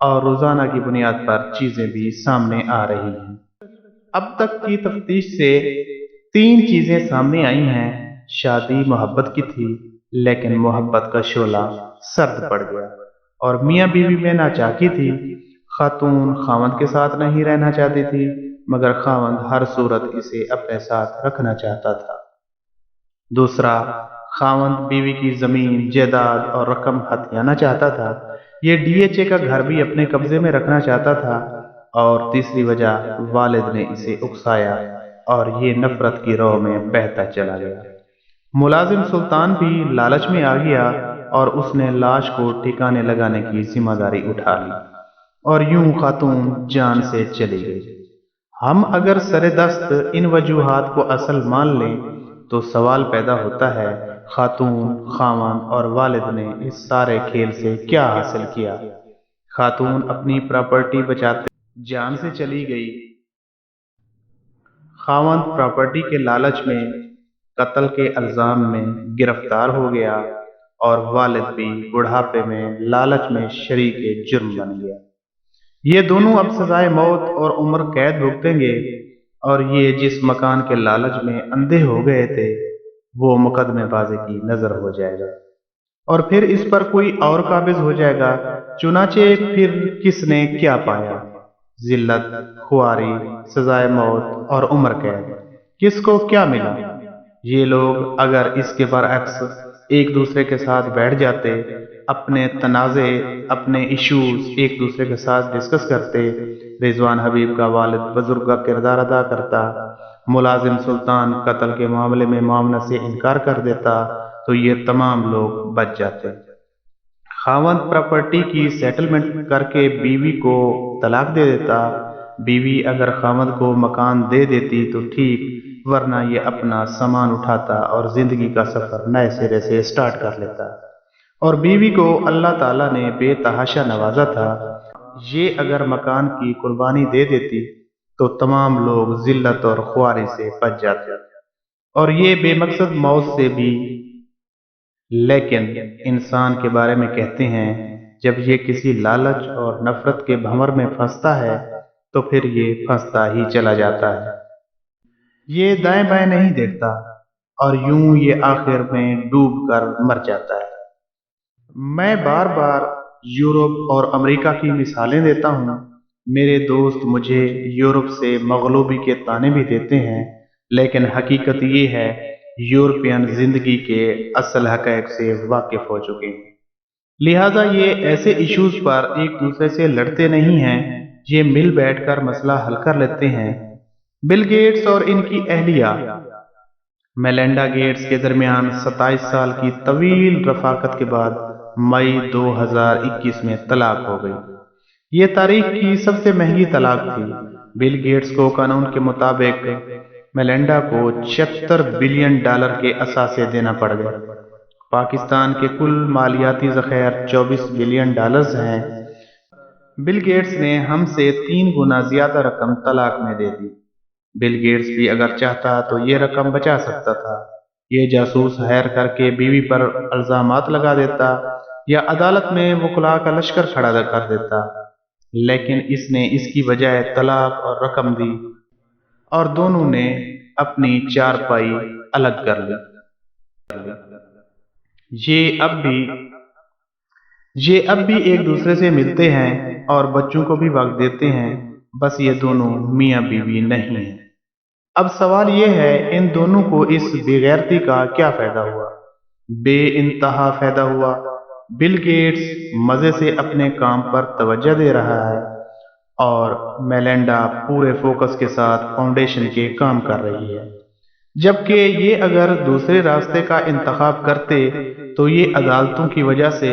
اور روزانہ کی بنیاد پر چیزیں بھی سامنے آ رہی ہیں۔ اب تک کی تفتیش سے تین چیزیں سامنے آئی ہیں۔ شادی محبت کی تھی، لیکن محبت کا شعلہ سرد پڑ گیا اور میاں بیوی میں ناچاکی تھی۔ خاتون خاوند کے ساتھ نہیں رہنا چاہتی تھی، مگر خاوند ہر صورت اسے اپنے ساتھ رکھنا چاہتا تھا۔ دوسرا، خاوند بیوی کی زمین جائیداد اور رقم ہتھیانا چاہتا تھا۔ یہ ڈی ایچ اے کا گھر بھی اپنے قبضے میں رکھنا چاہتا تھا۔ اور تیسری وجہ، والد نے اسے اکسایا اور یہ نفرت کی رو میں بہتا چلا گیا۔ ملازم سلطان بھی لالچ میں آ گیا اور اس نے لاش کو ٹھکانے لگانے کی ذمہ داری اٹھا لی اور یوں خاتون جان سے چلی گئی۔ ہم اگر سر دست ان وجوہات کو اصل مان لیں تو سوال پیدا ہوتا ہے، خاتون، خاوند اور والد نے اس سارے کھیل سے کیا حاصل کیا؟ خاتون اپنی پراپرٹی بچاتے جان سے چلی گئی، خاوند پراپرٹی کے لالچ میں قتل کے الزام میں گرفتار ہو گیا اور والد بھی بڑھاپے میں لالچ میں شریک جرم بن گیا۔ یہ دونوں اب سزائے موت اور عمر قید بھگتیں گے، اور یہ جس مکان کے لالچ میں اندھے ہو گئے تھے وہ مقدمے بازی کی نظر ہو جائے گا اور پھر اس پر کوئی اور قابض ہو جائے گا۔ چنانچہ پھر کس نے کیا پایا؟ ذلت، خواری، سزائے موت اور عمر قید۔ کس کو کیا ملا؟ یہ لوگ اگر اس کے برعکس ایک دوسرے کے ساتھ بیٹھ جاتے، اپنے تنازع، اپنے ایشوز ایک دوسرے کے ساتھ ڈسکس کرتے، رضوان حبیب کا والد بزرگ کا کردار ادا کرتا، ملازم سلطان قتل کے معاملے میں معاملہ سے انکار کر دیتا، تو یہ تمام لوگ بچ جاتے۔ خاوند پراپرٹی کی سیٹلمنٹ کر کے بیوی کو طلاق دے دیتا، بیوی اگر خاوند کو مکان دے دیتی تو ٹھیک، ورنہ یہ اپنا سامان اٹھاتا اور زندگی کا سفر نئے سرے سے سٹارٹ کر لیتا۔ اور بیوی کو اللہ تعالیٰ نے بے تحاشا نوازا تھا، یہ اگر مکان کی قربانی دے دیتی تو تمام لوگ ذلت اور خواری سے بچ جاتے اور یہ بے مقصد موت سے بھی۔ لیکن انسان کے بارے میں کہتے ہیں، جب یہ کسی لالچ اور نفرت کے بھنور میں پھنستا ہے تو پھر یہ پھنستا ہی چلا جاتا ہے، یہ دائیں بائیں نہیں دیکھتا، اور یوں یہ آخر میں ڈوب کر مر جاتا ہے۔ میں بار بار یورپ اور امریکہ کی مثالیں دیتا ہوں۔ میرے دوست مجھے یورپ سے مغلوبی کے طعنے بھی دیتے ہیں، لیکن حقیقت یہ ہے، یورپین زندگی کے اصل حقائق سے واقف ہو چکے ہیں۔ لہٰذا یہ ایسے ایشوز پر ایک دوسرے سے لڑتے نہیں ہیں، یہ مل بیٹھ کر مسئلہ حل کر لیتے ہیں۔ بل گیٹس اور ان کی اہلیہ میلنڈا گیٹس کے درمیان 27 سال کی طویل رفاقت کے بعد مئی 2021 میں طلاق ہو گئی۔ یہ تاریخ کی سب سے مہنگی طلاق تھی۔ بل گیٹس کو قانون کے مطابق میلنڈا کو $76 بلین کے اثاثے دینا پڑ گئے۔ پاکستان کے کل مالیاتی ذخائر $24 بلین ہیں۔ بل گیٹس نے ہم سے 3 گنا زیادہ رقم طلاق میں دے دی۔ بل گیٹس بھی اگر چاہتا تو یہ رقم بچا سکتا تھا۔ یہ جاسوس ہائر کر کے بیوی پر الزامات لگا دیتا یا عدالت میں وکلاء کا لشکر کھڑا کر دیتا، لیکن اس نے اس کی بجائے طلاق اور رقم دی اور دونوں نے اپنی چارپائی الگ کر لی۔ یہ اب بھی ایک دوسرے سے ملتے ہیں اور بچوں کو بھی وقت دیتے ہیں، بس یہ دونوں میاں بیوی نہیں ہیں۔ اب سوال یہ ہے، ان دونوں کو اس بے غیرتی کا کیا فائدہ ہوا؟ بے انتہا فائدہ ہوا۔ بل گیٹس مزے سے اپنے کام پر توجہ دے رہا ہے اور میلنڈا پورے فوکس کے ساتھ فاؤنڈیشن کے کام کر رہی ہے، جبکہ یہ اگر دوسرے راستے کا انتخاب کرتے تو یہ عدالتوں کی وجہ سے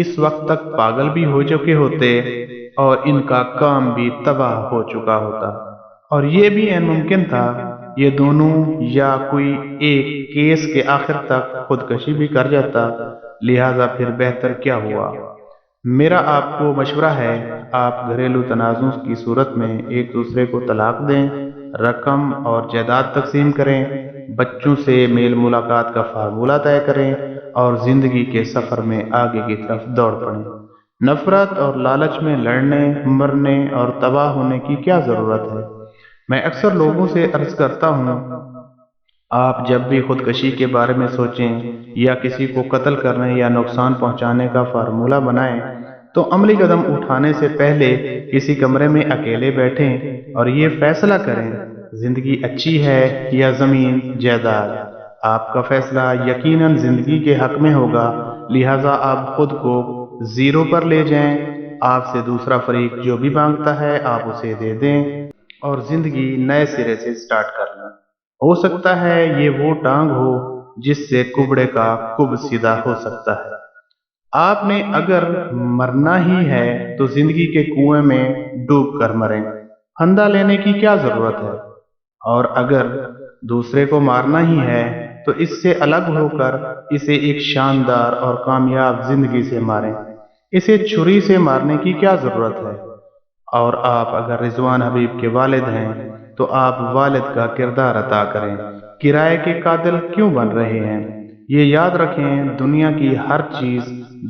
اس وقت تک پاگل بھی ہو چکے ہوتے اور ان کا کام بھی تباہ ہو چکا ہوتا، اور یہ بھی عین ممکن تھا یہ دونوں یا کوئی ایک کیس کے آخر تک خودکشی بھی کر جاتا۔ لہٰذا پھر بہتر کیا ہوا؟ میرا آپ کو مشورہ ہے، آپ گھریلو تنازع کی صورت میں ایک دوسرے کو طلاق دیں، رقم اور جائیداد تقسیم کریں، بچوں سے میل ملاقات کا فارمولہ طے کریں اور زندگی کے سفر میں آگے کی طرف دوڑ پڑیں۔ نفرت اور لالچ میں لڑنے مرنے اور تباہ ہونے کی کیا ضرورت ہے؟ میں اکثر لوگوں سے عرض کرتا ہوں، آپ جب بھی خودکشی کے بارے میں سوچیں یا کسی کو قتل کرنے یا نقصان پہنچانے کا فارمولہ بنائیں تو عملی قدم اٹھانے سے پہلے کسی کمرے میں اکیلے بیٹھیں اور یہ فیصلہ کریں، زندگی اچھی ہے یا زمین جائیداد۔ آپ کا فیصلہ یقیناً زندگی کے حق میں ہوگا، لہذا آپ خود کو زیرو پر لے جائیں۔ آپ سے دوسرا فریق جو بھی مانگتا ہے آپ اسے دے دیں اور زندگی نئے سرے سے سٹارٹ کر لیں۔ ہو سکتا ہے یہ وہ ٹانگ ہو جس سے کبڑے کا کب سیدھا ہو سکتا ہے۔ آپ نے اگر مرنا ہی ہے تو زندگی کے کنویں میں ڈوب کر مریں، پھندا لینے کی کیا ضرورت ہے؟ اور اگر دوسرے کو مارنا ہی ہے تو اس سے الگ ہو کر اسے ایک شاندار اور کامیاب زندگی سے ماریں، اسے چھری سے مارنے کی کیا ضرورت ہے؟ اور آپ اگر رضوان حبیب کے والد ہیں تو آپ والد کا کردار ادا کریں، کرائے کے قاتل کیوں بن رہے ہیں؟ یہ یاد رکھیں، دنیا کی ہر چیز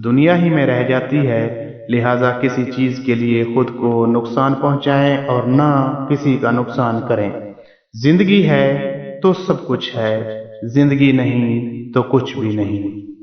دنیا ہی میں رہ جاتی ہے، لہٰذا کسی چیز کے لیے خود کو نقصان پہنچائیں اور نہ کسی کا نقصان کریں۔ زندگی ہے تو سب کچھ ہے، زندگی نہیں تو کچھ بھی نہیں۔